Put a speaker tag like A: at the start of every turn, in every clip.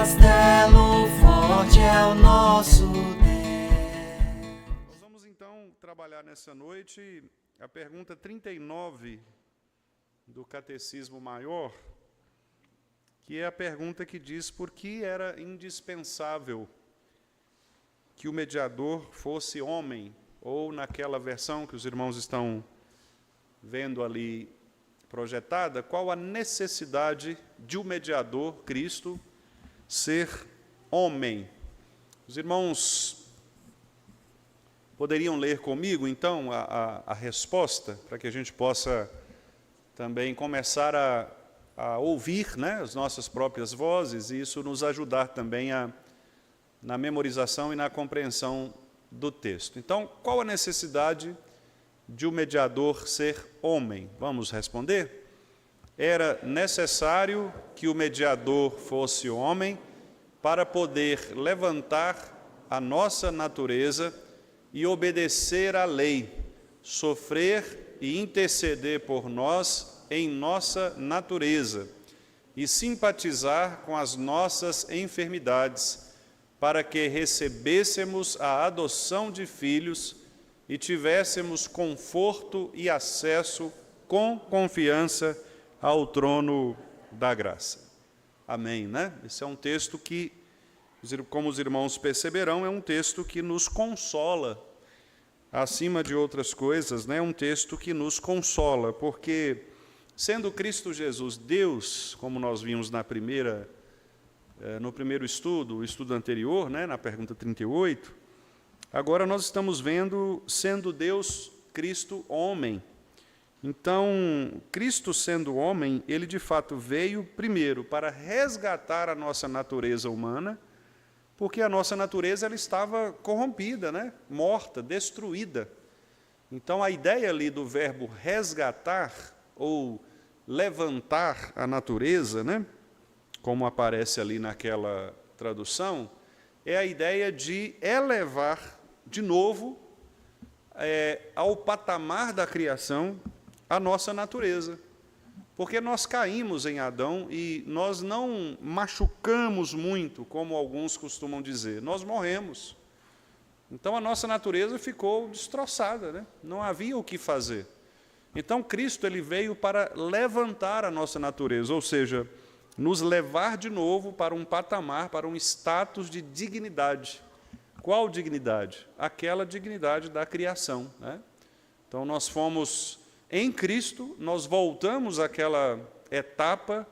A: castelo forte é o nosso Deus.
B: Nós vamos então trabalhar nessa noite a pergunta 39 do Catecismo Maior, que é a pergunta que diz por que era indispensável que o mediador fosse homem, ou naquela versão que os irmãos estão vendo ali projetada, qual a necessidade de o mediador, Cristo, ser homem. Os irmãos poderiam ler comigo, então, a resposta, para que a gente possa também começar a ouvir, né, as nossas próprias vozes, e isso nos ajudar também na memorização e na compreensão do texto. Então, qual a necessidade de o mediador ser homem? Vamos responder? Era necessário que o mediador fosse homem para poder levantar a nossa natureza e obedecer à lei, sofrer e interceder por nós em nossa natureza e simpatizar com as nossas enfermidades, para que recebêssemos a adoção de filhos e tivéssemos conforto e acesso com confiança ao trono da graça. Amém, né? Esse é um texto que, como os irmãos perceberão, é um texto que nos consola, acima de outras coisas, né? É um texto que nos consola, porque, sendo Cristo Jesus Deus, como nós vimos no primeiro estudo, o estudo anterior, né, na pergunta 38, agora nós estamos vendo, sendo Deus, Cristo homem. Então, Cristo sendo homem, ele de fato veio primeiro para resgatar a nossa natureza humana, porque a nossa natureza ela estava corrompida, né, morta, destruída. Então, a ideia ali do verbo resgatar ou levantar a natureza, né, como aparece ali naquela tradução, é a ideia de elevar de novo ao patamar da criação a nossa natureza. Porque nós caímos em Adão e nós não machucamos muito, como alguns costumam dizer, nós morremos. Então a nossa natureza ficou destroçada, né? Não havia o que fazer. Então Cristo ele veio para levantar a nossa natureza, ou seja, nos levar de novo para um patamar, para um status de dignidade. Qual dignidade? Aquela dignidade da criação, né? Então, nós fomos, em Cristo, nós voltamos àquela etapa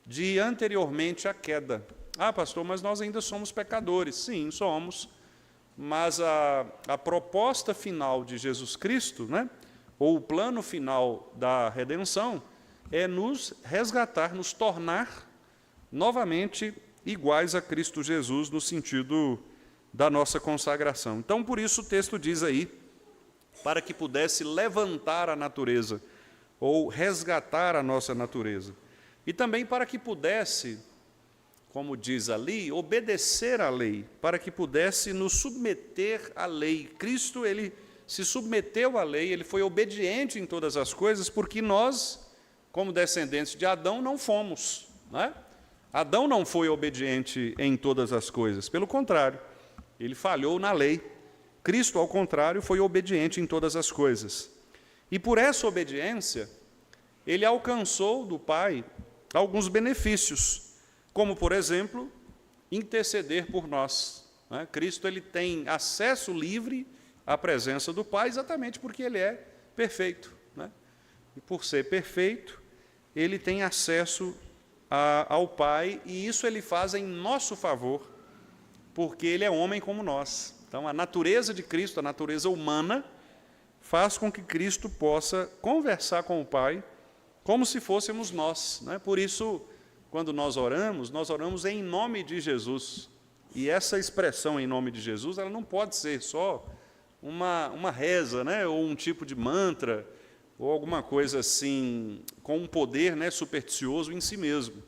B: de anteriormente à queda. Ah, pastor, mas nós ainda somos pecadores. Sim, somos. Mas a proposta final de Jesus Cristo, né, ou o plano final da redenção, é nos resgatar, nos tornar novamente iguais a Cristo Jesus no sentido da nossa consagração. Então, por isso o texto diz aí, para que pudesse levantar a natureza, ou resgatar a nossa natureza. E também para que pudesse, como diz ali, obedecer à lei, para que pudesse nos submeter à lei. Cristo, ele se submeteu à lei, ele foi obediente em todas as coisas, porque nós, como descendentes de Adão, não fomos, né? Adão não foi obediente em todas as coisas, pelo contrário, ele falhou na lei. Cristo, ao contrário, foi obediente em todas as coisas. E por essa obediência, ele alcançou do Pai alguns benefícios, como, por exemplo, interceder por nós, né? Cristo ele tem acesso livre à presença do Pai, exatamente porque ele é perfeito, né? E por ser perfeito, ele tem acesso ao Pai, e isso ele faz em nosso favor, porque ele é homem como nós. Então, a natureza de Cristo, a natureza humana, faz com que Cristo possa conversar com o Pai como se fôssemos nós, né? Por isso, quando nós oramos em nome de Jesus. E essa expressão em nome de Jesus, ela não pode ser só uma reza, né? Ou um tipo de mantra, ou alguma coisa assim, com um poder, né, supersticioso em si mesmo.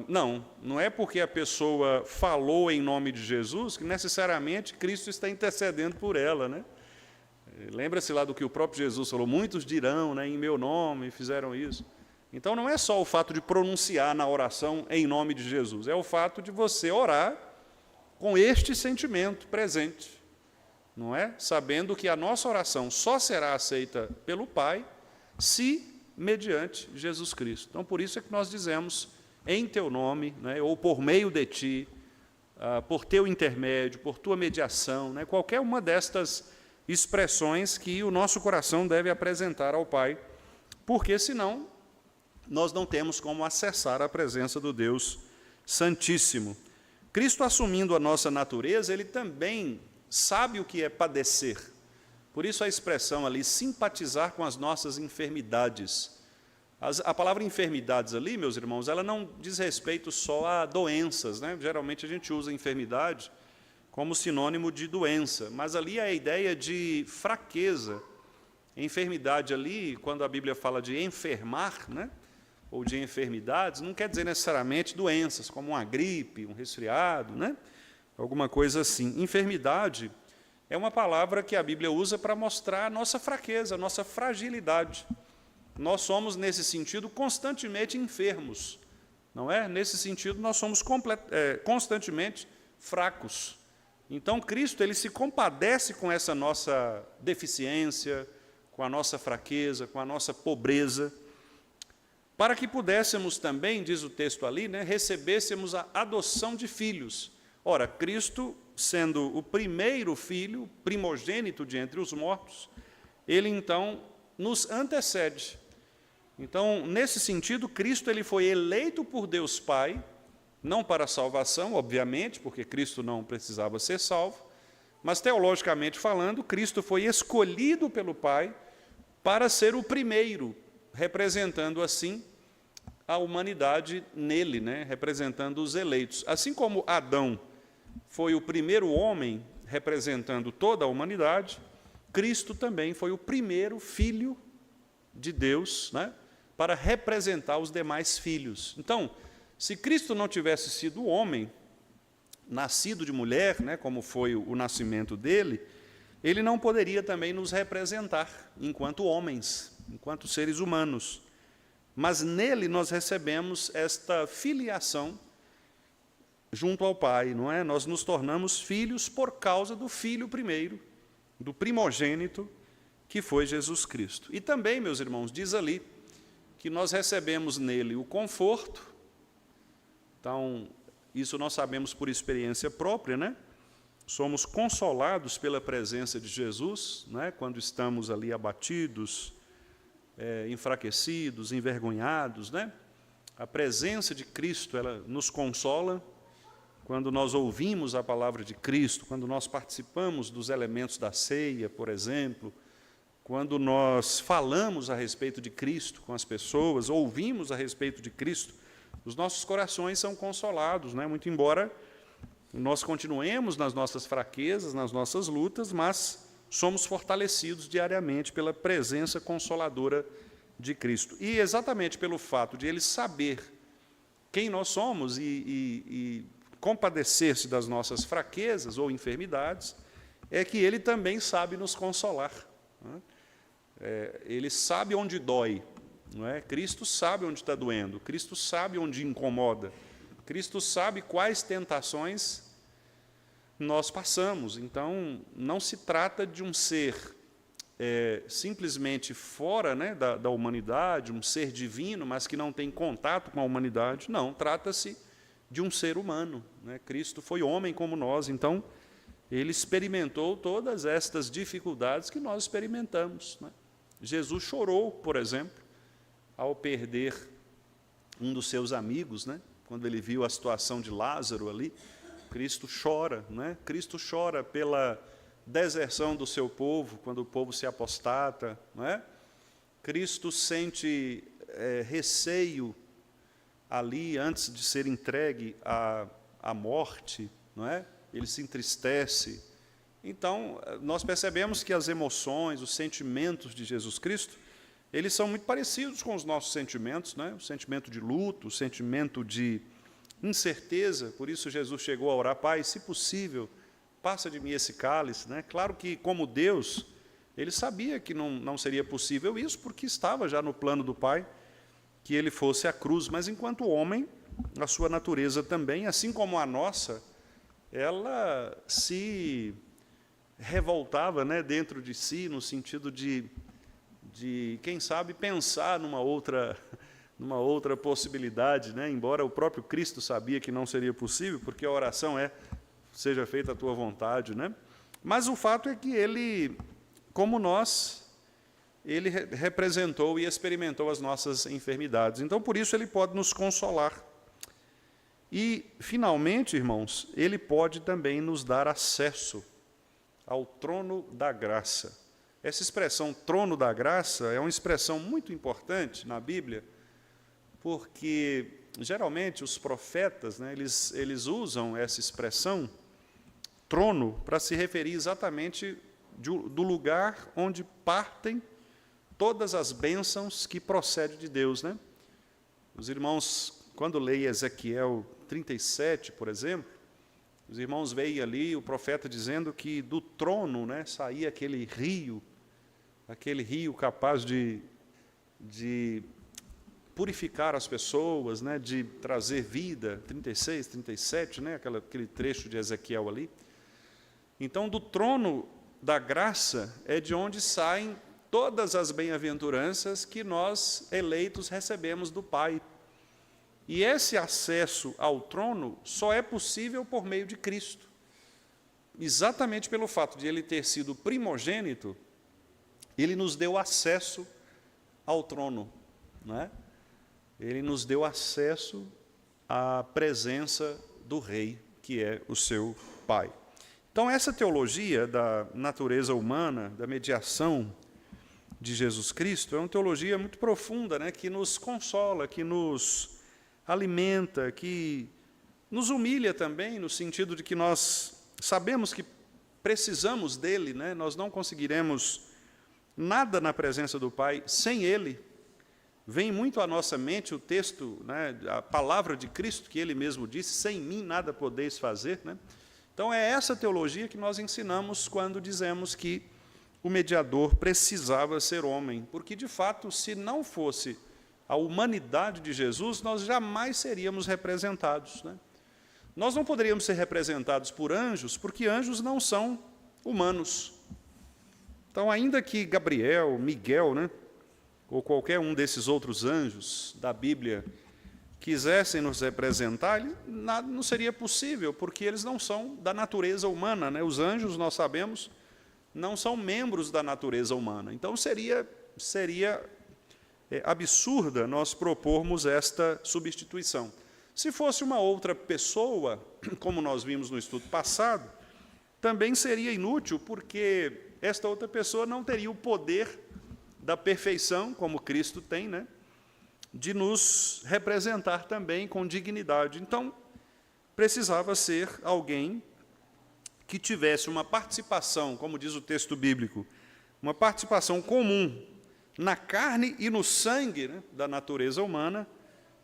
B: Não é porque a pessoa falou em nome de Jesus que necessariamente Cristo está intercedendo por ela, né? Lembra-se lá do que o próprio Jesus falou, muitos dirão, né, em meu nome fizeram isso. Então, não é só o fato de pronunciar na oração em nome de Jesus, é o fato de você orar com este sentimento presente, não é? Sabendo que a nossa oração só será aceita pelo Pai se mediante Jesus Cristo. Então, por isso é que nós dizemos em teu nome, né, ou por meio de ti, por teu intermédio, por tua mediação, né, qualquer uma destas expressões que o nosso coração deve apresentar ao Pai, porque senão nós não temos como acessar a presença do Deus Santíssimo. Cristo, assumindo a nossa natureza, ele também sabe o que é padecer. Por isso a expressão ali, simpatizar com as nossas enfermidades. A palavra enfermidades ali, meus irmãos, ela não diz respeito só a doenças, né? Geralmente a gente usa enfermidade como sinônimo de doença, mas ali é a ideia de fraqueza. Enfermidade ali, quando a Bíblia fala de enfermar, né? Ou de enfermidades, não quer dizer necessariamente doenças, como uma gripe, um resfriado, né? Alguma coisa assim. Enfermidade é uma palavra que a Bíblia usa para mostrar a nossa fraqueza, a nossa fragilidade. Nós somos, nesse sentido, constantemente enfermos, não é? Nesse sentido, nós somos constantemente fracos. Então, Cristo, ele se compadece com essa nossa deficiência, com a nossa fraqueza, com a nossa pobreza, para que pudéssemos também, diz o texto ali, né, recebêssemos a adoção de filhos. Ora, Cristo, sendo o primeiro filho, primogênito de entre os mortos, ele então nos antecede. Então, nesse sentido, Cristo ele foi eleito por Deus Pai, não para a salvação, obviamente, porque Cristo não precisava ser salvo, mas teologicamente falando, Cristo foi escolhido pelo Pai para ser o primeiro, representando assim a humanidade nele, né? Representando os eleitos. Assim como Adão foi o primeiro homem representando toda a humanidade, Cristo também foi o primeiro filho de Deus, né? Para representar os demais filhos. Então, se Cristo não tivesse sido homem, nascido de mulher, né, como foi o nascimento dele, ele não poderia também nos representar enquanto homens, enquanto seres humanos. Mas nele nós recebemos esta filiação junto ao Pai, não é? Nós nos tornamos filhos por causa do Filho primeiro, do primogênito, que foi Jesus Cristo. E também, meus irmãos, diz ali que nós recebemos nele o conforto. Então, isso nós sabemos por experiência própria, né? Somos consolados pela presença de Jesus, né? Quando estamos ali abatidos, enfraquecidos, envergonhados, né? A presença de Cristo, ela nos consola. Quando nós ouvimos a palavra de Cristo, quando nós participamos dos elementos da ceia, por exemplo, quando nós falamos a respeito de Cristo com as pessoas, ouvimos a respeito de Cristo, os nossos corações são consolados, né? Muito embora nós continuemos nas nossas fraquezas, nas nossas lutas, mas somos fortalecidos diariamente pela presença consoladora de Cristo. E exatamente pelo fato de Ele saber quem nós somos e compadecer-se das nossas fraquezas ou enfermidades, é que Ele também sabe nos consolar, né? Ele sabe onde dói, não é? Cristo sabe onde está doendo, Cristo sabe onde incomoda, Cristo sabe quais tentações nós passamos. Então, não se trata de um ser simplesmente fora, né, da humanidade, um ser divino, mas que não tem contato com a humanidade. Não, trata-se de um ser humano, né? Cristo foi homem como nós, então, ele experimentou todas estas dificuldades que nós experimentamos, né? Jesus chorou, por exemplo, ao perder um dos seus amigos, né? Quando ele viu a situação de Lázaro ali, Cristo chora, né? Cristo chora pela deserção do seu povo, quando o povo se apostata, não é? Cristo sente receio ali antes de ser entregue à morte, não é? Ele se entristece. Então, nós percebemos que as emoções, os sentimentos de Jesus Cristo, eles são muito parecidos com os nossos sentimentos, né? O sentimento de luto, o sentimento de incerteza. Por isso Jesus chegou a orar: Pai, se possível, passa de mim esse cálice, né? Claro que, como Deus, ele sabia que não seria possível isso, porque estava já no plano do Pai. que ele fosse à cruz, mas enquanto homem, a sua natureza também, assim como a nossa, ela se revoltava, né, dentro de si, no sentido de quem sabe, pensar numa outra possibilidade, né? Embora o próprio Cristo sabia que não seria possível, porque a oração é, seja feita a tua vontade, né? Mas o fato é que ele, como nós, ele representou e experimentou as nossas enfermidades. Então, por isso, ele pode nos consolar. E, finalmente, irmãos, ele pode também nos dar acesso ao trono da graça. Essa expressão, trono da graça, é uma expressão muito importante na Bíblia, porque, geralmente, os profetas, né, eles usam essa expressão, trono, para se referir exatamente do lugar onde partem todas as bênçãos que procedem de Deus, né? Os irmãos, quando leem Ezequiel 37, por exemplo, os irmãos veem ali o profeta dizendo que do trono, né, saía aquele rio capaz de purificar as pessoas, né, de trazer vida, 36, 37, né, aquele trecho de Ezequiel ali. Então, do trono da graça é de onde saem todas as bem-aventuranças que nós, eleitos, recebemos do Pai. E esse acesso ao trono só é possível por meio de Cristo. Exatamente pelo fato de ele ter sido primogênito, ele nos deu acesso ao trono, não é? Ele nos deu acesso à presença do Rei, que é o seu Pai. Então, essa teologia da natureza humana, da mediação de Jesus Cristo, é uma teologia muito profunda, né, que nos consola, que nos alimenta, que nos humilha também, no sentido de que nós sabemos que precisamos dele, né, nós não conseguiremos nada na presença do Pai sem ele. Vem muito à nossa mente o texto, né, a palavra de Cristo, que ele mesmo disse, sem mim nada podeis fazer, né? Então, é essa teologia que nós ensinamos quando dizemos que o mediador precisava ser homem, porque, de fato, se não fosse a humanidade de Jesus, nós jamais seríamos representados, né? Nós não poderíamos ser representados por anjos, porque anjos não são humanos. Então, ainda que Gabriel, Miguel, né, ou qualquer um desses outros anjos da Bíblia quisessem nos representar, nada não seria possível, porque eles não são da natureza humana, né? Os anjos, nós sabemos, não são membros da natureza humana. Então, seria absurda nós propormos esta substituição. Se fosse uma outra pessoa, como nós vimos no estudo passado, também seria inútil, porque esta outra pessoa não teria o poder da perfeição, como Cristo tem, né, de nos representar também com dignidade. Então, precisava ser alguém que tivesse uma participação, como diz o texto bíblico, uma participação comum na carne e no sangue, né, da natureza humana,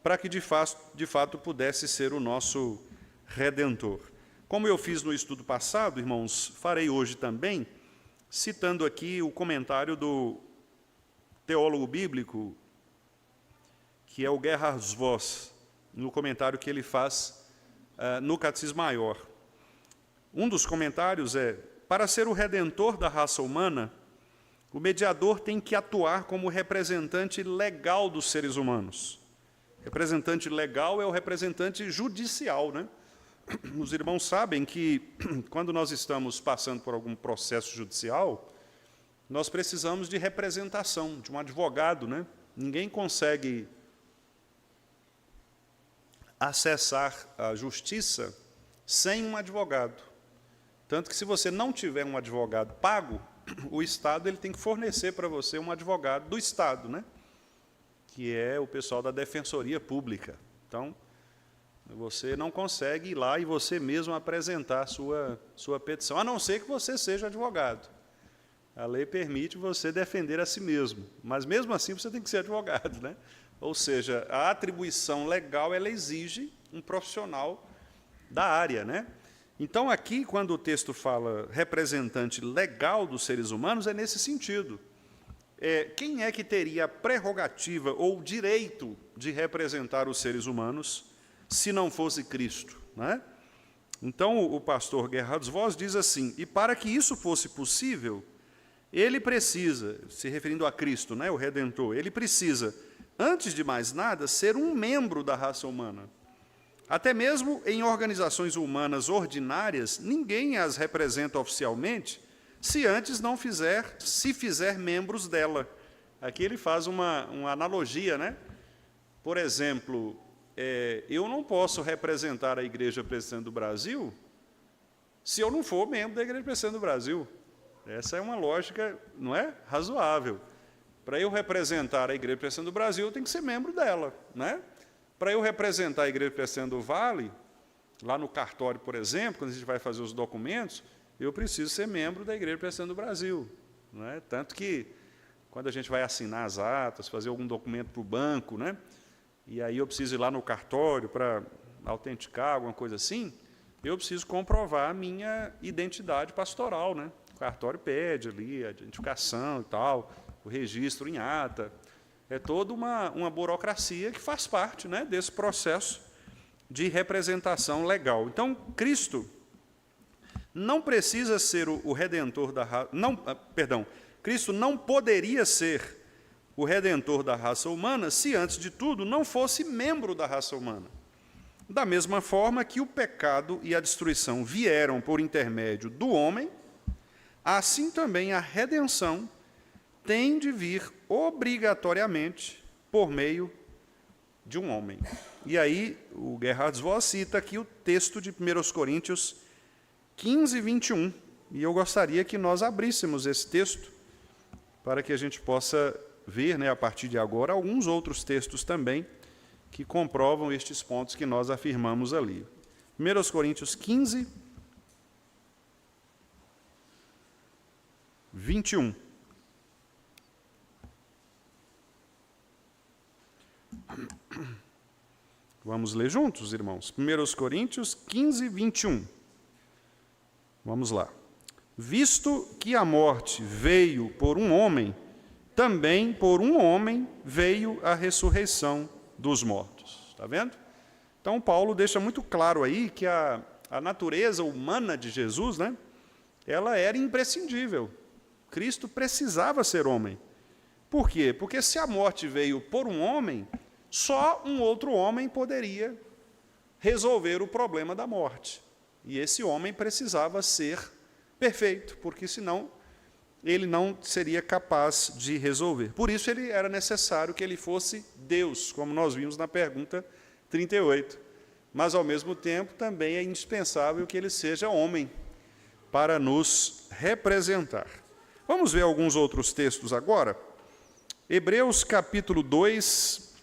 B: para que de fato pudesse ser o nosso Redentor. Como eu fiz no estudo passado, irmãos, farei hoje também, citando aqui o comentário do teólogo bíblico, que é o Gerhard Voss, no comentário que ele faz no Catecismo Maior. Um dos comentários é: para ser o redentor da raça humana, o mediador tem que atuar como representante legal dos seres humanos. Representante legal é o representante judicial, né? Os irmãos sabem que, quando nós estamos passando por algum processo judicial, nós precisamos de representação, de um advogado, né? Ninguém consegue acessar a justiça sem um advogado. Tanto que, se você não tiver um advogado pago, o Estado ele tem que fornecer para você um advogado do Estado, né? Que é o pessoal da Defensoria Pública. Então, você não consegue ir lá e você mesmo apresentar a sua petição, a não ser que você seja advogado. A lei permite você defender a si mesmo, mas mesmo assim você tem que ser advogado, né? Ou seja, a atribuição legal ela exige um profissional da área, né? Então, aqui, quando o texto fala representante legal dos seres humanos, é nesse sentido. quem é que teria a prerrogativa ou direito de representar os seres humanos se não fosse Cristo, né? Então, o pastor Gerhard Voss diz assim: e para que isso fosse possível, ele precisa, se referindo a Cristo, né, o Redentor, ele precisa, antes de mais nada, ser um membro da raça humana. Até mesmo em organizações humanas ordinárias, ninguém as representa oficialmente se antes não se fizer membros dela. Aqui ele faz uma analogia, né? Por exemplo, eu não posso representar a Igreja Presbiteriana do Brasil se eu não for membro da Igreja Presbiteriana do Brasil. Essa é uma lógica, não é? Razoável. Para eu representar a Igreja Presbiteriana do Brasil, eu tenho que ser membro dela, né? Para eu representar a Igreja Presbiteriana do Vale, lá no cartório, por exemplo, quando a gente vai fazer os documentos, eu preciso ser membro da Igreja Presbiteriana do Brasil, não é? Tanto que, quando a gente vai assinar as atas, fazer algum documento para o banco, né? E aí eu preciso ir lá no cartório para autenticar, alguma coisa assim, eu preciso comprovar a minha identidade pastoral, né? O cartório pede ali a identificação e tal, o registro em ata. É toda uma burocracia que faz parte, né, desse processo de representação legal. Então, Cristo não precisa ser o redentor da raça... Cristo não poderia ser o redentor da raça humana se, antes de tudo, não fosse membro da raça humana. Da mesma forma que o pecado e a destruição vieram por intermédio do homem, assim também a redenção tem de vir obrigatoriamente por meio de um homem. E aí, o Gerhard Voss cita aqui o texto de 1 Coríntios 15, 21. E eu gostaria que nós abríssemos esse texto para que a gente possa ver, né, a partir de agora, alguns outros textos também que comprovam estes pontos que nós afirmamos ali. 1 Coríntios 15, 21. Vamos ler juntos, irmãos? 1 Coríntios 15, 21. Vamos lá. Visto que a morte veio por um homem, também por um homem veio a ressurreição dos mortos. Está vendo? Então, Paulo deixa muito claro aí que a natureza humana de Jesus, né, ela era imprescindível. Cristo precisava ser homem. Por quê? Porque se a morte veio por um homem, só um outro homem poderia resolver o problema da morte. E esse homem precisava ser perfeito, porque senão ele não seria capaz de resolver. Por isso era necessário que ele fosse Deus, como nós vimos na pergunta 38. Mas, ao mesmo tempo, também é indispensável que ele seja homem para nos representar. Vamos ver alguns outros textos agora? Hebreus capítulo 2,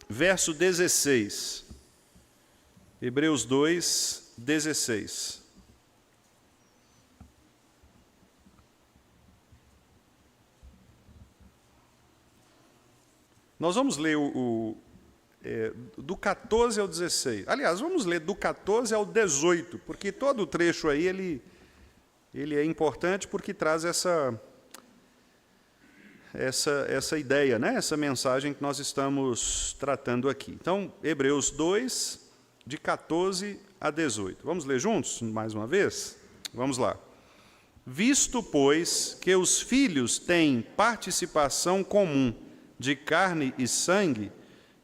B: verso 16. Hebreus 2, 16. Nós vamos ler do 14 ao 16. Aliás, vamos ler do 14 ao 18, porque todo o trecho aí ele é importante porque traz essa ideia, né? Essa mensagem que nós estamos tratando aqui. Então, Hebreus 2, de 14 a 18. Vamos ler juntos, mais uma vez? Vamos lá. Visto, pois, que os filhos têm participação comum de carne e sangue,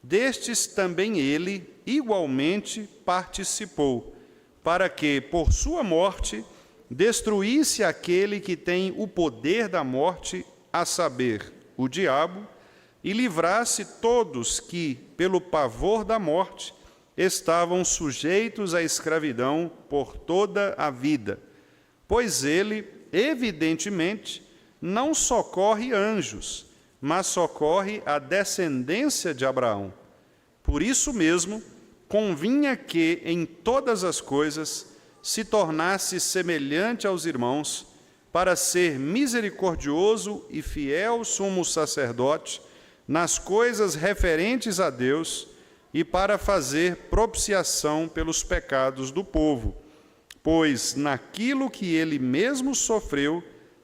B: destes também ele igualmente participou, para que, por sua morte, destruísse aquele que tem o poder da morte, a saber, o diabo, e livrasse todos que, pelo pavor da morte, estavam sujeitos à escravidão por toda a vida. Pois ele, evidentemente, não socorre anjos, mas socorre a descendência de Abraão. Por isso mesmo, convinha que, em todas as coisas, se tornasse semelhante aos irmãos, para ser misericordioso e fiel sumo sacerdote nas coisas referentes a Deus e para fazer propiciação pelos pecados do povo, pois naquilo que ele mesmo sofreu,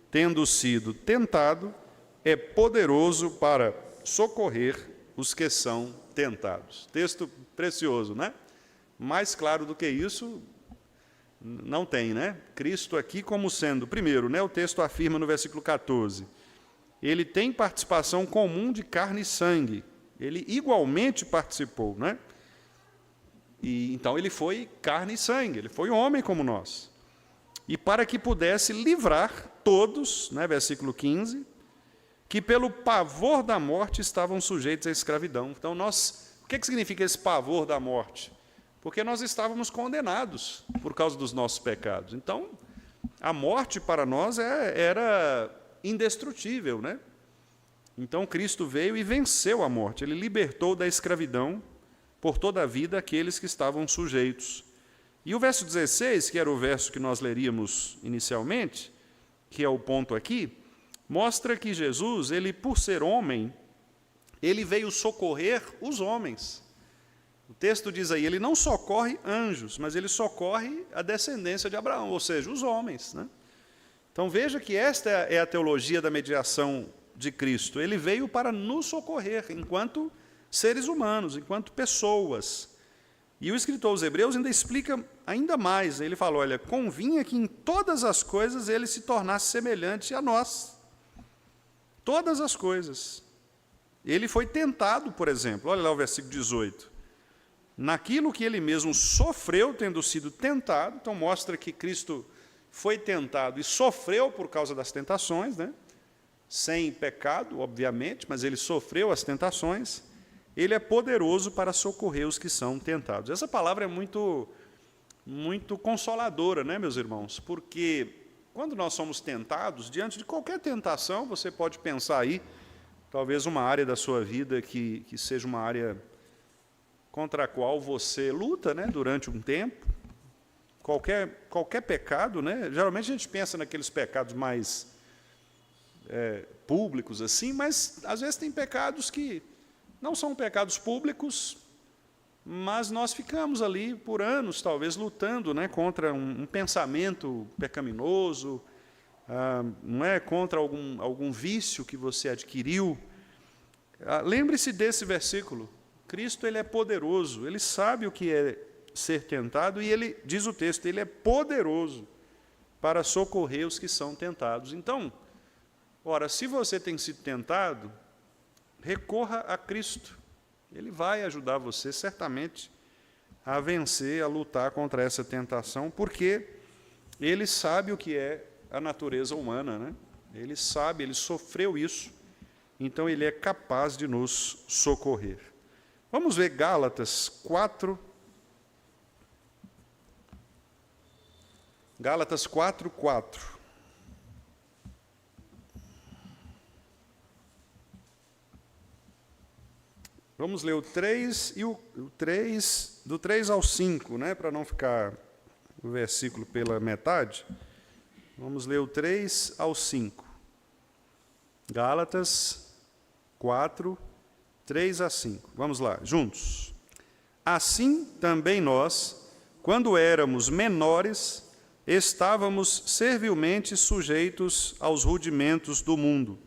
B: tendo sido tentado, é poderoso para socorrer os que são tentados. Texto precioso, né? Mais claro do que isso, não tem, né? Cristo aqui como sendo, primeiro, né, o texto afirma no versículo 14, ele tem participação comum de carne e sangue. Ele igualmente participou, né? E então ele foi carne e sangue, ele foi homem como nós. E para que pudesse livrar todos, né, versículo 15, que pelo pavor da morte estavam sujeitos à escravidão. Então o que significa esse pavor da morte? Porque nós estávamos condenados por causa dos nossos pecados. Então, a morte para nós era indestrutível, né? Então, Cristo veio e venceu a morte. Ele libertou da escravidão por toda a vida aqueles que estavam sujeitos. E o verso 16, que era o verso que nós leríamos inicialmente, que é o ponto aqui, mostra que Jesus, ele, por ser homem, ele veio socorrer os homens. O texto diz aí, ele não socorre anjos, mas ele socorre a descendência de Abraão, ou seja, os homens, né? Então veja que esta é a teologia da mediação de Cristo. Ele veio para nos socorrer enquanto seres humanos, enquanto pessoas. E o escritor aos Hebreus ainda explica ainda mais. Ele fala, olha, convinha que em todas as coisas ele se tornasse semelhante a nós. Todas as coisas. Ele foi tentado, por exemplo, olha lá o versículo 18. Naquilo que ele mesmo sofreu, tendo sido tentado, então mostra que Cristo foi tentado e sofreu por causa das tentações, né? Sem pecado, obviamente, mas ele sofreu as tentações. Ele é poderoso para socorrer os que são tentados. Essa palavra é muito consoladora, né, meus irmãos? Porque quando nós somos tentados, diante de qualquer tentação, você pode pensar aí, talvez uma área da sua vida que seja uma área contra a qual você luta, né, durante um tempo, qualquer pecado, né? Geralmente a gente pensa naqueles pecados mais públicos assim, mas às vezes tem pecados que não são pecados públicos, mas nós ficamos ali por anos, talvez, lutando, né, contra um pensamento pecaminoso, não é, contra algum vício que você adquiriu. Lembre-se desse versículo. Cristo, ele é poderoso, ele sabe o que é ser tentado e ele, diz o texto, ele é poderoso para socorrer os que são tentados. Então, ora, se você tem sido tentado, recorra a Cristo. Ele vai ajudar você, certamente, a vencer, a lutar contra essa tentação, porque ele sabe o que é a natureza humana, né? Ele sabe, ele sofreu isso, então ele é capaz de nos socorrer. Vamos ver Gálatas 4. Gálatas 4:4. Vamos ler o 3 e o 3, do 3 ao 5, né, para não ficar o versículo pela metade. Vamos ler o 3 ao 5. Gálatas 4, 3 a 5. Vamos lá, juntos. Assim também nós, quando éramos menores, estávamos servilmente sujeitos aos rudimentos do mundo.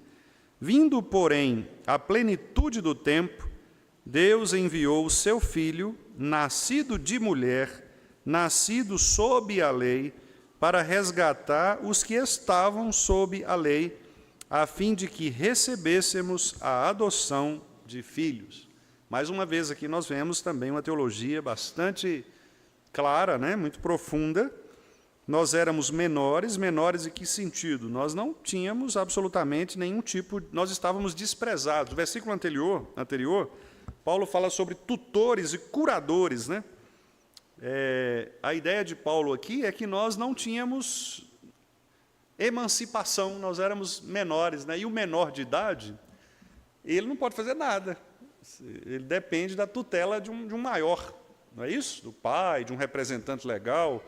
B: Vindo, porém, à plenitude do tempo, Deus enviou o seu Filho, nascido de mulher, nascido sob a lei, para resgatar os que estavam sob a lei, a fim de que recebêssemos a adoção de filhos. Mais uma vez aqui nós vemos também uma teologia bastante clara, né, muito profunda. Nós éramos menores em que sentido? Nós não tínhamos absolutamente nenhum tipo, nós estávamos desprezados. O versículo anterior, Paulo fala sobre tutores e curadores, né? A ideia de Paulo aqui é que nós não tínhamos emancipação, nós éramos menores, né? E o menor de idade, ele não pode fazer nada, ele depende da tutela de um maior, não é isso? Do pai, de um representante legal.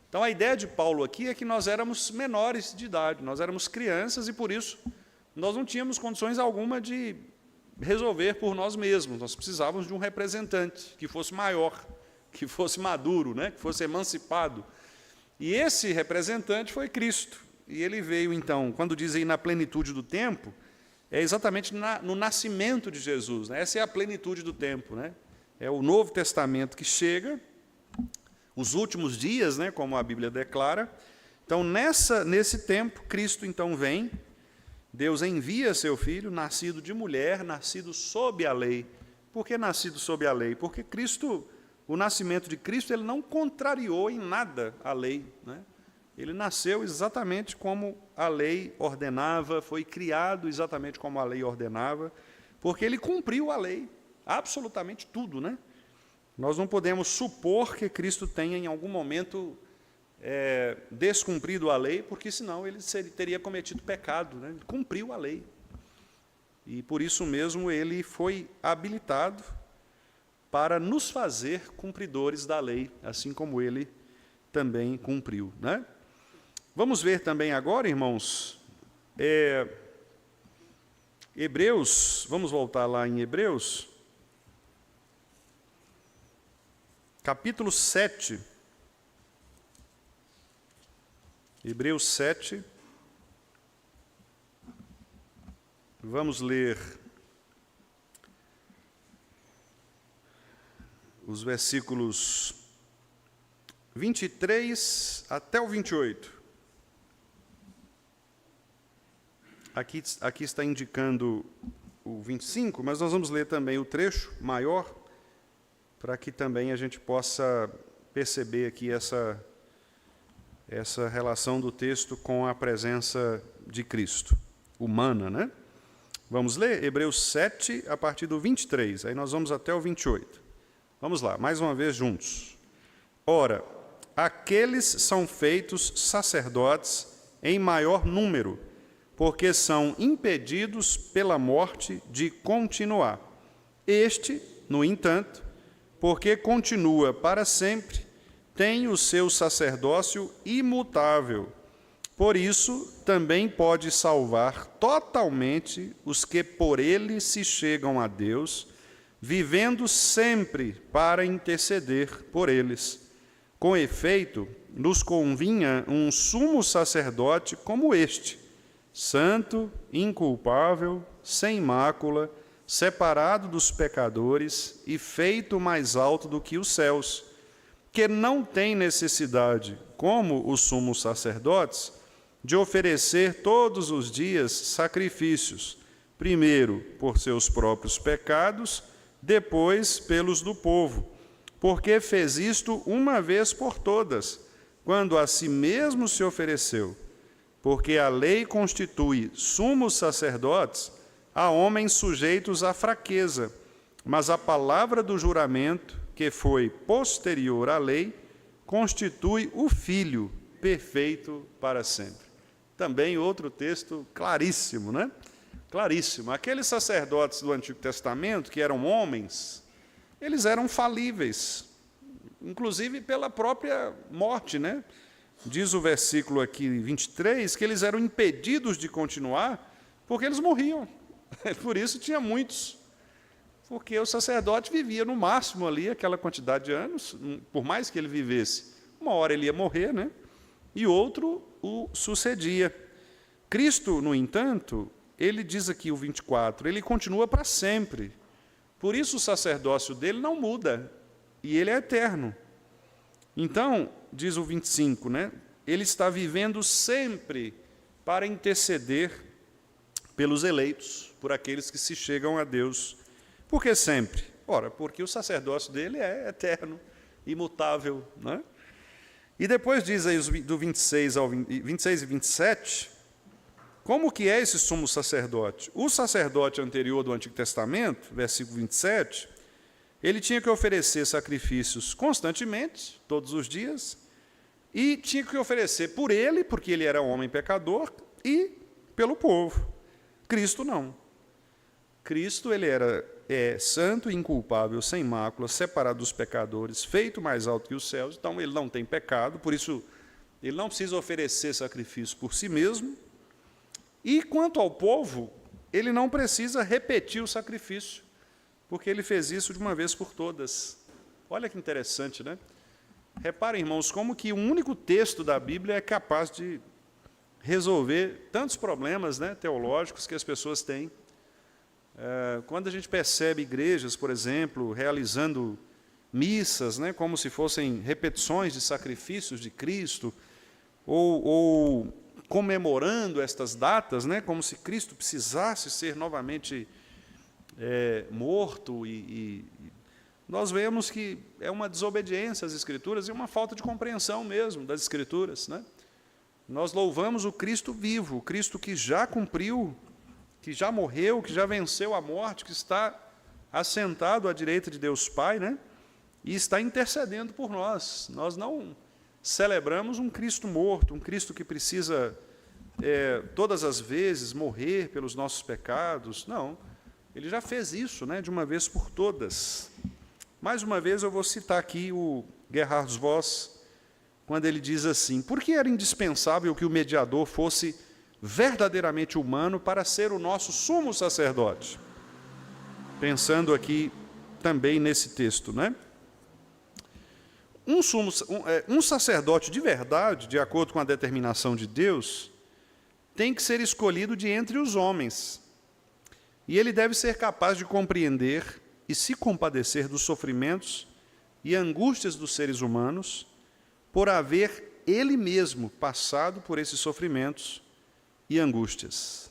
B: Então, a ideia de Paulo aqui é que nós éramos menores de idade, nós éramos crianças e, por isso, nós não tínhamos condições alguma de resolver por nós mesmos, nós precisávamos de um representante que fosse maior, que fosse maduro, né? Que fosse emancipado. E esse representante foi Cristo. E ele veio, então, quando diz aí na plenitude do tempo, é exatamente no nascimento de Jesus, né? Essa é a plenitude do tempo, né? É o Novo Testamento que chega, os últimos dias, né, como a Bíblia declara. Então, nesse tempo, Cristo então vem, Deus envia seu Filho, nascido de mulher, nascido sob a lei. Por que nascido sob a lei? Porque Cristo, o nascimento de Cristo, ele não contrariou em nada a lei, né? Ele nasceu exatamente como a lei ordenava, foi criado exatamente como a lei ordenava, porque ele cumpriu a lei, absolutamente tudo, né? Nós não podemos supor que Cristo tenha, em algum momento, descumprido a lei, porque senão ele teria cometido pecado, né? Ele cumpriu a lei. E por isso mesmo ele foi habilitado para nos fazer cumpridores da lei, assim como ele também cumpriu, né? Vamos ver também agora, irmãos, Hebreus, vamos voltar lá em Hebreus, capítulo 7. Hebreus 7. Vamos ler os versículos 23 até o 28. Aqui está indicando o 25, mas nós vamos ler também o trecho maior, para que também a gente possa perceber aqui essa relação do texto com a presença de Cristo, humana, né? Vamos ler Hebreus 7, a partir do 23, aí nós vamos até o 28. Vamos lá, mais uma vez juntos. Ora, aqueles são feitos sacerdotes em maior número, porque são impedidos pela morte de continuar. Este, no entanto, porque continua para sempre, tem o seu sacerdócio imutável. Por isso, também pode salvar totalmente os que por ele se chegam a Deus, vivendo sempre para interceder por eles. Com efeito, nos convinha um sumo sacerdote como este, santo, inculpável, sem mácula, separado dos pecadores e feito mais alto do que os céus, que não tem necessidade, como os sumos sacerdotes, de oferecer todos os dias sacrifícios, primeiro por seus próprios pecados, depois pelos do povo, porque fez isto uma vez por todas, quando a si mesmo se ofereceu. Porque a lei constitui sumos sacerdotes a homens sujeitos à fraqueza, mas a palavra do juramento, que foi posterior à lei, constitui o Filho perfeito para sempre. Também outro texto claríssimo, né? Claríssimo. Aqueles sacerdotes do Antigo Testamento, que eram homens, eles eram falíveis, inclusive pela própria morte, né? Diz o versículo aqui 23 que eles eram impedidos de continuar porque eles morriam. Por isso tinha muitos. Porque o sacerdote vivia no máximo ali aquela quantidade de anos, por mais que ele vivesse, uma hora ele ia morrer, né? E outro o sucedia. Cristo, no entanto, ele diz aqui o 24, ele continua para sempre. Por isso o sacerdócio dele não muda, e ele é eterno. Então, diz o 25, né? Ele está vivendo sempre para interceder pelos eleitos, por aqueles que se chegam a Deus. Por que sempre? Ora, porque o sacerdócio dele é eterno, imutável, né? E depois diz aí do 26 e 27, como que é esse sumo sacerdote? O sacerdote anterior do Antigo Testamento, versículo 27, ele tinha que oferecer sacrifícios constantemente, todos os dias, e tinha que oferecer por ele, porque ele era homem pecador, e pelo povo. Cristo não. Cristo ele era santo, inculpável, sem mácula, separado dos pecadores, feito mais alto que os céus, então ele não tem pecado, por isso ele não precisa oferecer sacrifício por si mesmo. E quanto ao povo, ele não precisa repetir o sacrifício, porque ele fez isso de uma vez por todas. Olha que interessante, né? Reparem, irmãos, como que um único texto da Bíblia é capaz de resolver tantos problemas, né, teológicos que as pessoas têm Quando a gente percebe igrejas, por exemplo, realizando missas, né, como se fossem repetições de sacrifícios de Cristo, ou comemorando estas datas, né, como se Cristo precisasse ser novamente morto, e nós vemos que é uma desobediência às Escrituras e uma falta de compreensão mesmo das Escrituras, né? Nós louvamos o Cristo vivo, o Cristo que já cumpriu, que já morreu, que já venceu a morte, que está assentado à direita de Deus Pai, né? E está intercedendo por nós. Nós não celebramos um Cristo morto, um Cristo que precisa, todas as vezes, morrer pelos nossos pecados. Não, ele já fez isso, né, de uma vez por todas. Mais uma vez, eu vou citar aqui o Gerhard Voss, quando ele diz assim: por que era indispensável que o mediador fosse verdadeiramente humano para ser o nosso sumo sacerdote? Pensando aqui também nesse texto, né? Um sacerdote de verdade, de acordo com a determinação de Deus, tem que ser escolhido de entre os homens. E ele deve ser capaz de compreender e se compadecer dos sofrimentos e angústias dos seres humanos, por haver ele mesmo passado por esses sofrimentos e angústias.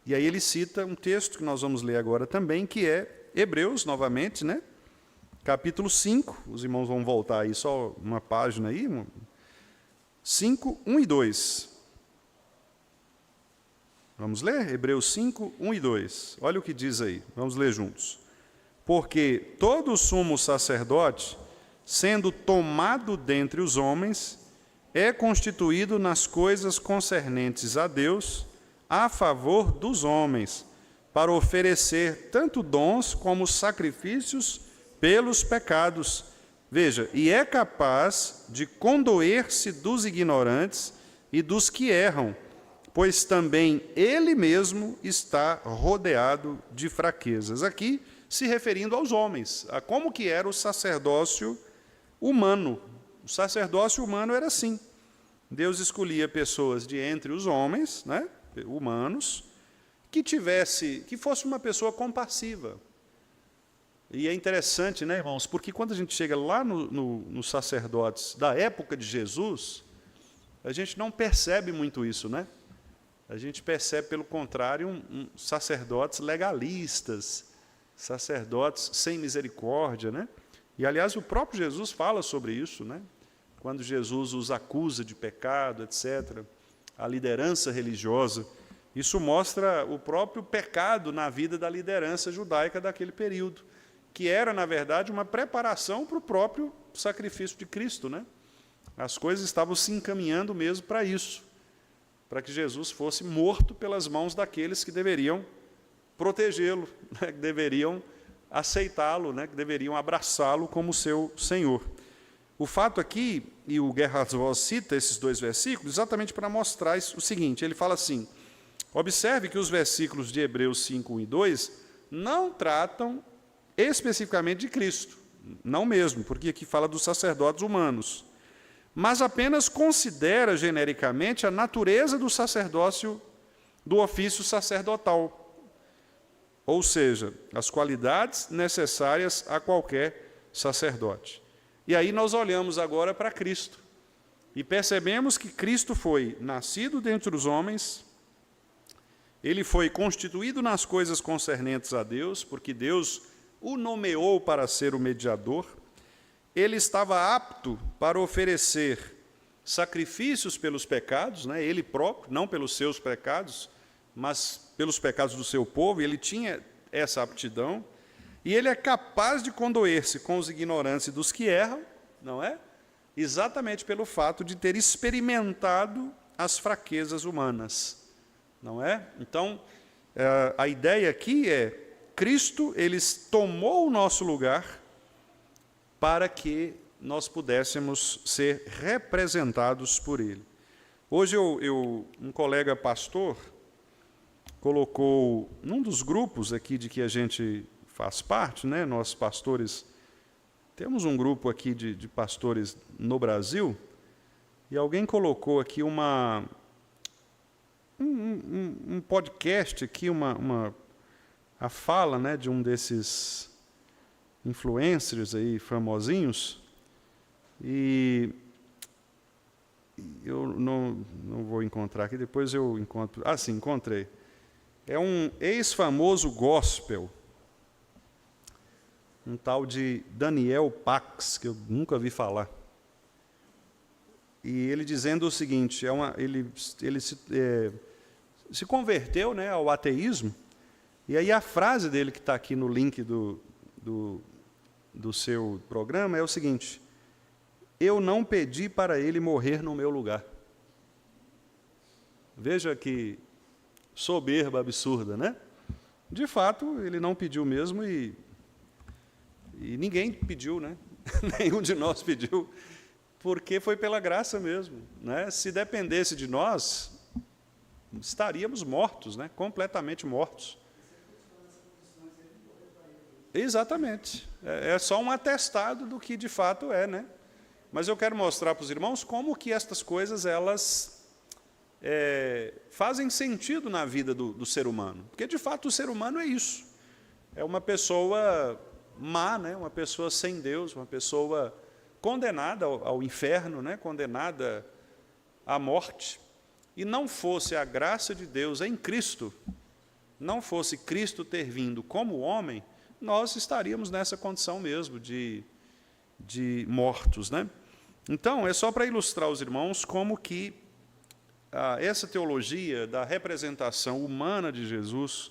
B: E aí ele cita um texto que nós vamos ler agora também, que é Hebreus, novamente, né? Capítulo 5, os irmãos vão voltar aí só uma página aí, 5, 1 e 2. Vamos ler? Hebreus 5, 1 e 2. Olha o que diz aí, vamos ler juntos. Porque todo sumo sacerdote, sendo tomado dentre os homens, é constituído nas coisas concernentes a Deus, a favor dos homens, para oferecer tanto dons como sacrifícios pelos pecados. Veja, e é capaz de condoer-se dos ignorantes e dos que erram, pois também ele mesmo está rodeado de fraquezas. Aqui, se referindo aos homens, a como que era o sacerdócio humano. O sacerdócio humano era assim. Deus escolhia pessoas de entre os homens, né, humanos, que fosse uma pessoa compassiva. E é interessante, né, irmãos, porque quando a gente chega lá nos sacerdotes da época de Jesus, a gente não percebe muito isso, né? A gente percebe, pelo contrário, sacerdotes legalistas, sacerdotes sem misericórdia, né? E, aliás, o próprio Jesus fala sobre isso, né? Quando Jesus os acusa de pecado, etc., a liderança religiosa, isso mostra o próprio pecado na vida da liderança judaica daquele período, que era, na verdade, uma preparação para o próprio sacrifício de Cristo, né? As coisas estavam se encaminhando mesmo para isso, para que Jesus fosse morto pelas mãos daqueles que deveriam protegê-lo, né, que deveriam aceitá-lo, né, que deveriam abraçá-lo como seu Senhor. O fato aqui, e o Gerhard Voss cita esses dois versículos, exatamente para mostrar o seguinte, ele fala assim: observe que os versículos de Hebreus 5, 1 e 2 não tratam especificamente de Cristo, não mesmo, porque aqui fala dos sacerdotes humanos, mas apenas considera genericamente a natureza do sacerdócio, do ofício sacerdotal, ou seja, as qualidades necessárias a qualquer sacerdote. E aí nós olhamos agora para Cristo e percebemos que Cristo foi nascido dentre os homens, ele foi constituído nas coisas concernentes a Deus, porque Deus o nomeou para ser o mediador, ele estava apto para oferecer sacrifícios pelos pecados, né, ele próprio, não pelos seus pecados, mas pelos pecados do seu povo, e ele tinha essa aptidão, e ele é capaz de condoer-se com os ignorantes e dos que erram, não é? Exatamente pelo fato de ter experimentado as fraquezas humanas, não é? Então, a ideia aqui é, Cristo, ele tomou o nosso lugar para que nós pudéssemos ser representados por ele. Hoje, um colega pastor colocou, num dos grupos aqui de que a gente faz parte, né, nós pastores, temos um grupo aqui de pastores no Brasil, e alguém colocou aqui um podcast, aqui a fala, né, de um desses influencers aí famosinhos, e eu não vou encontrar aqui, depois eu encontro. Ah, sim, encontrei. É um ex-famoso gospel, um tal de Daniel Pax, que eu nunca vi falar. E ele dizendo o seguinte, ele se converteu, né, ao ateísmo, e aí a frase dele que está aqui no link do seu programa é o seguinte: eu não pedi para ele morrer no meu lugar. Veja que soberba absurda, né? De fato, ele não pediu mesmo e ninguém pediu, né? Nenhum de nós pediu, porque foi pela graça mesmo, né? Se dependesse de nós, estaríamos mortos, né? Completamente mortos. Exatamente. É só um atestado do que de fato é, né? Mas eu quero mostrar para os irmãos como que estas coisas, elas fazem sentido na vida do ser humano. Porque, de fato, o ser humano é isso. É uma pessoa má, né? Uma pessoa sem Deus, uma pessoa condenada ao inferno, né? Condenada à morte. E não fosse a graça de Deus em Cristo, não fosse Cristo ter vindo como homem, nós estaríamos nessa condição mesmo de mortos, né? Então, é só para ilustrar os irmãos como que essa teologia da representação humana de Jesus,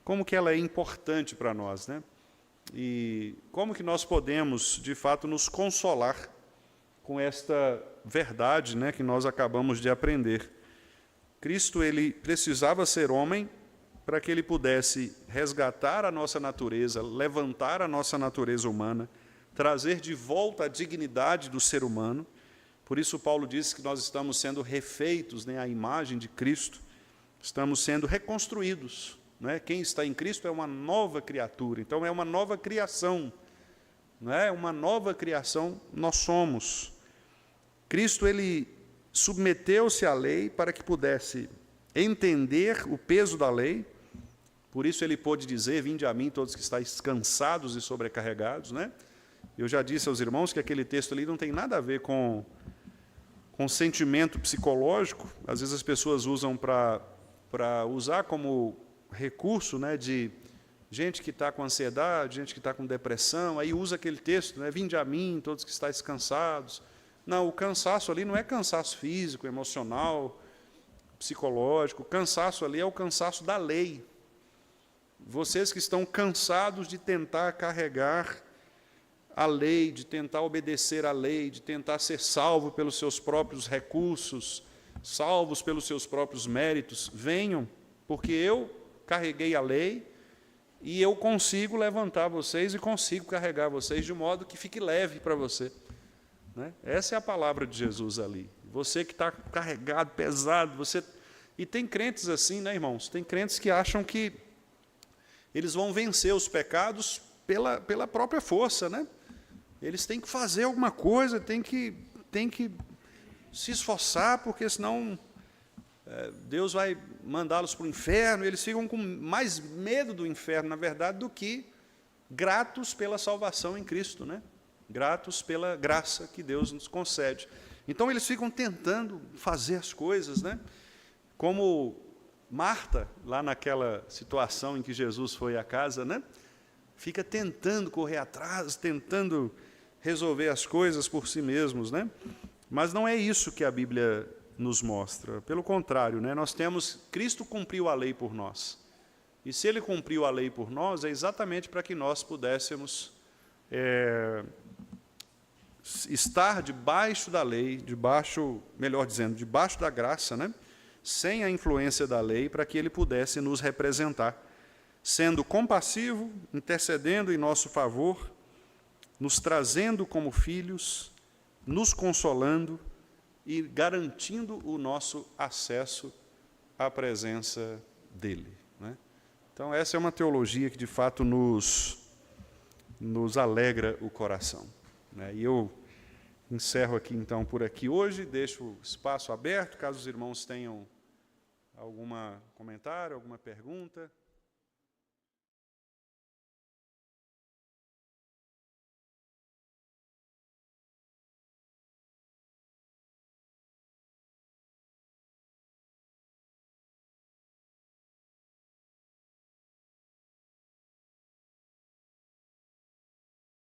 B: como que ela é importante para nós, né? E como que nós podemos, de fato, nos consolar com esta verdade, né, que nós acabamos de aprender. Cristo, ele precisava ser homem para que ele pudesse resgatar a nossa natureza, levantar a nossa natureza humana, trazer de volta a dignidade do ser humano. Por isso Paulo diz que nós estamos sendo refeitos, né, à imagem de Cristo, estamos sendo reconstruídos, né? Quem está em Cristo é uma nova criatura, então é uma nova criação, né? Uma nova criação nós somos. Cristo, ele submeteu-se à lei para que pudesse entender o peso da lei, por isso ele pôde dizer: vinde a mim todos que estáis cansados e sobrecarregados, né? Eu já disse aos irmãos que aquele texto ali não tem nada a ver com sentimento psicológico. Às vezes as pessoas usam para usar como recurso, né, de gente que está com ansiedade, gente que está com depressão, aí usa aquele texto, né, vinde a mim, todos que estáis cansados. Não, o cansaço ali não é cansaço físico, emocional, psicológico. O cansaço ali é o cansaço da lei. Vocês que estão cansados de tentar carregar a lei, de tentar obedecer à lei, de tentar ser salvo pelos seus próprios recursos, salvos pelos seus próprios méritos, venham, porque eu carreguei a lei e eu consigo levantar vocês e consigo carregar vocês de modo que fique leve para você, né? Essa é a palavra de Jesus ali. Você que está carregado, pesado, e tem crentes assim, né, irmãos? Tem crentes que acham que eles vão vencer os pecados pela própria força, né? Eles têm que fazer alguma coisa, têm que se esforçar, porque senão Deus vai mandá-los para o inferno. Eles ficam com mais medo do inferno, na verdade, do que gratos pela salvação em Cristo, né? Gratos pela graça que Deus nos concede. Então, eles ficam tentando fazer as coisas, né? Como Marta, lá naquela situação em que Jesus foi à casa, né? Fica tentando correr atrás, tentando resolver as coisas por si mesmos, né? Mas não é isso que a Bíblia nos mostra. Pelo contrário, né? Cristo cumpriu a lei por nós. E se ele cumpriu a lei por nós, é exatamente para que nós pudéssemos estar debaixo da lei, debaixo da graça, né? Sem a influência da lei, para que ele pudesse nos representar, sendo compassivo, intercedendo em nosso favor, nos trazendo como filhos, nos consolando e garantindo o nosso acesso à presença dele, né? Então, essa é uma teologia que, de fato, nos alegra o coração, né? E eu encerro aqui, então, por aqui hoje, deixo o espaço aberto, caso os irmãos tenham algum comentário, alguma pergunta.